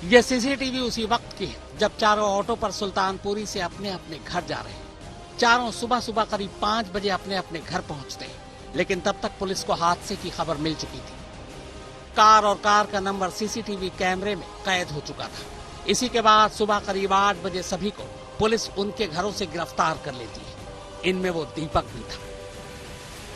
ये सीसीटीवी उसी वक्त की है जब चारों ऑटो पर सुल्तानपुरी से अपने अपने घर जा रहे हैं। चारों सुबह सुबह करीब 5 बजे अपने अपने घर पहुंचते हैं, लेकिन तब तक पुलिस को हादसे की खबर मिल चुकी थी। कार और कार का नंबर सीसीटीवी कैमरे में कैद हो चुका था। इसी के बाद सुबह करीब 8 बजे सभी को पुलिस उनके घरों से गिरफ्तार कर लेती है। इनमें वो दीपक भी था।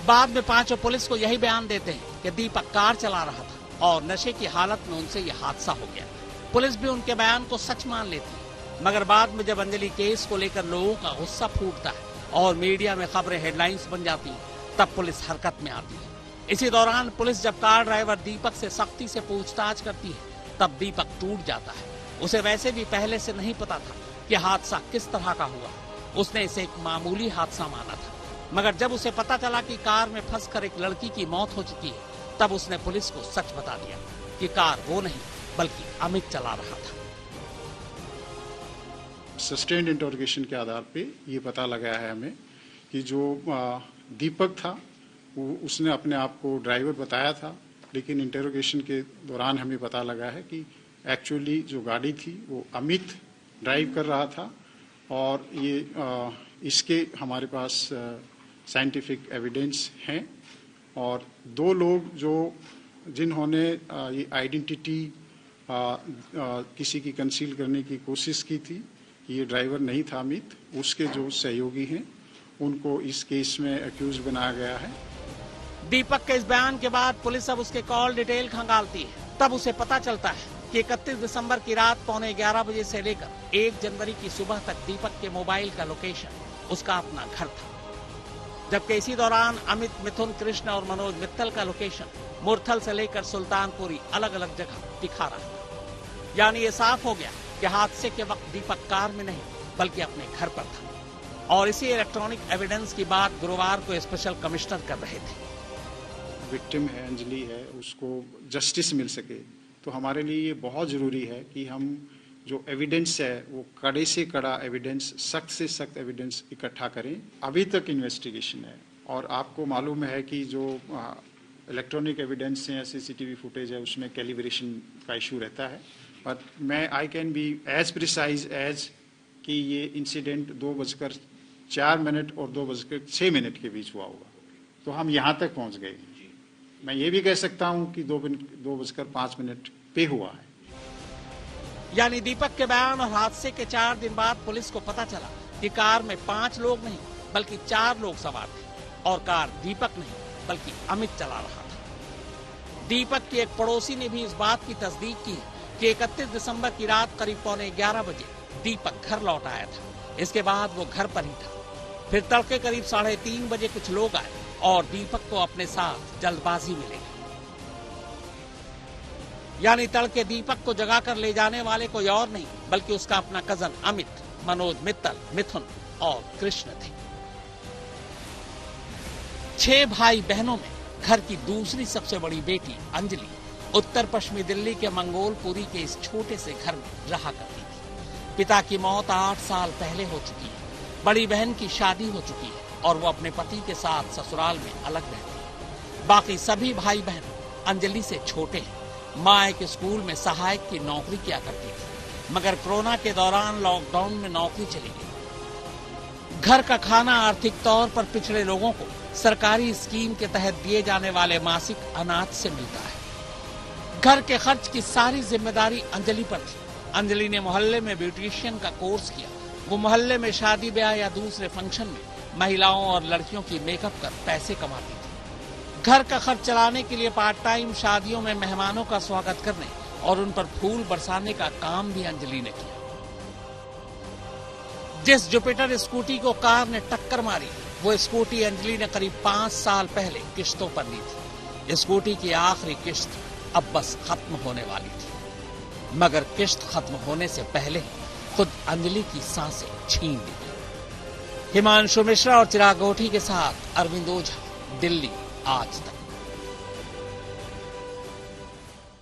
बाद में पांचों पुलिस को यही बयान देते हैं कि दीपक कार चला रहा था और नशे की हालत में उनसे यह हादसा हो गया। पुलिस भी उनके बयान को सच मान लेती है, मगर बाद में जब अंजलि केस को लेकर लोगों का गुस्सा फूटता है और मीडिया में खबरें हेडलाइंस बन जाती हैं, तब पुलिस हरकत में आती है। इसी दौरान पुलिस जब कार ड्राइवर दीपक से सख्ती से पूछताछ करती है, तब दीपक टूट जाता है। उसे वैसे भी पहले से नहीं पता था कि हादसा किस तरह का हुआ। उसने इसे एक मामूली हादसा माना था, मगर जब उसे पता चला कि कार में फंसकर एक लड़की की मौत हो चुकी है, तब उसने पुलिस को सच बता दिया कि कार वो नहीं बल्कि अमित चला रहा था। सस्टेन्ड इंटरोगेशन के आधार पे ये पता लगा है हमें कि जो दीपक था वो उसने अपने आप को ड्राइवर बताया था, लेकिन इंटरोगेशन के दौरान हमें पता लगा है कि एक्चुअली जो गाड़ी थी वो अमित ड्राइव कर रहा था। और ये इसके हमारे पास साइंटिफिक एविडेंस हैं। और 2 लोग जिन्होंने ये आइडेंटिटी किसी की कंसील करने की कोशिश की थी, ये ड्राइवर नहीं था अमित, उसके जो सहयोगी हैं उनको इस केस में अक्यूज बनाया गया है। दीपक के इस बयान के बाद पुलिस अब उसके कॉल डिटेल खंगालती है। तब उसे पता चलता है कि 31 दिसंबर की रात 11:15 बजे से लेकर 1 जनवरी की सुबह तक दीपक के मोबाइल का लोकेशन उसका अपना घर था, जबकि इसी दौरान अमित, मिथुन, कृष्ण और मनोज मित्तल का लोकेशन मुरथल से लेकर सुल्तानपुरी अलग अलग जगह दिखा रहा था। यानी ये साफ हो गया कि हादसे के वक्त दीपक कार में नहीं बल्कि अपने घर पर था। और इसी इलेक्ट्रॉनिक एविडेंस की बात गुरुवार को स्पेशल कमिश्नर कर रहे थे। विक्टिम है, अंजलि है, उसको जस्टिस मिल सके तो हमारे लिए ये बहुत ज़रूरी है कि हम जो एविडेंस है वो कड़े से कड़ा एविडेंस, सख्त से सख्त एविडेंस इकट्ठा करें। अभी तक इन्वेस्टिगेशन है और आपको मालूम है कि जो इलेक्ट्रॉनिक एविडेंस है या सीसीटीवी फुटेज है उसमें कैलिब्रेशन का इशू रहता है। पर I can be as precise as कि ये इंसिडेंट 2:04 और 2:06 के बीच हुआ होगा, तो हम यहाँ तक पहुँच गए। मैं ये भी कह सकता हूँ कि 2:05 पे हुआ है। यानी दीपक के बयान और हादसे के 4 दिन बाद पुलिस को पता चला कि कार में 5 लोग नहीं बल्कि 4 लोग सवार थे और कार दीपक नहीं बल्कि अमित चला रहा था। दीपक के एक पड़ोसी ने भी इस बात की तस्दीक की है कि 31 दिसंबर की रात करीब 11:15 बजे दीपक घर लौट आया था। इसके बाद वो घर पर ही था। फिर तड़के करीब 3:30 बजे कुछ लोग आए और दीपक को अपने साथ जल्दबाजी में ले गए। यानी तड़के दीपक को जगा कर ले जाने वाले कोई और नहीं बल्कि उसका अपना कजन अमित, मनोज मित्तल, मिथुन और कृष्ण थे। 6 भाई बहनों में घर की दूसरी सबसे बड़ी बेटी अंजलि उत्तर पश्चिमी दिल्ली के मंगोलपुरी के इस छोटे से घर में रहा करती थी। पिता की मौत 8 साल पहले हो चुकी है। बड़ी बहन की शादी हो चुकी है और वो अपने पति के साथ ससुराल में अलग रहती है। बाकी सभी भाई बहन अंजलि से छोटे हैं। माँ एक स्कूल में सहायक की नौकरी किया करती थी, मगर कोरोना के दौरान लॉकडाउन में नौकरी चली गई। घर का खाना आर्थिक तौर पर पिछड़े लोगों को सरकारी स्कीम के तहत दिए जाने वाले मासिक अनाज से मिलता है। घर के खर्च की सारी जिम्मेदारी अंजलि पर थी। अंजलि ने मोहल्ले में ब्यूटिशियन का कोर्स किया। वो मोहल्ले में शादी ब्याह या दूसरे फंक्शन में महिलाओं और लड़कियों की मेकअप कर पैसे कमाती थी। घर का खर्च चलाने के लिए पार्ट टाइम शादियों में मेहमानों का स्वागत करने और उन पर फूल बरसाने का काम भी अंजलि ने किया। जिस जुपिटर स्कूटी को कार ने टक्कर मारी, वो स्कूटी अंजलि ने करीब 5 साल पहले किश्तों पर ली थी। स्कूटी की आखिरी किश्त अब बस खत्म होने वाली थी, मगर किश्त खत्म होने से पहले खुद अंजलि की सांसें छीन ली। हिमांशु मिश्रा और चिराग गोठी के साथ अरविंद ओझा, दिल्ली आज तक।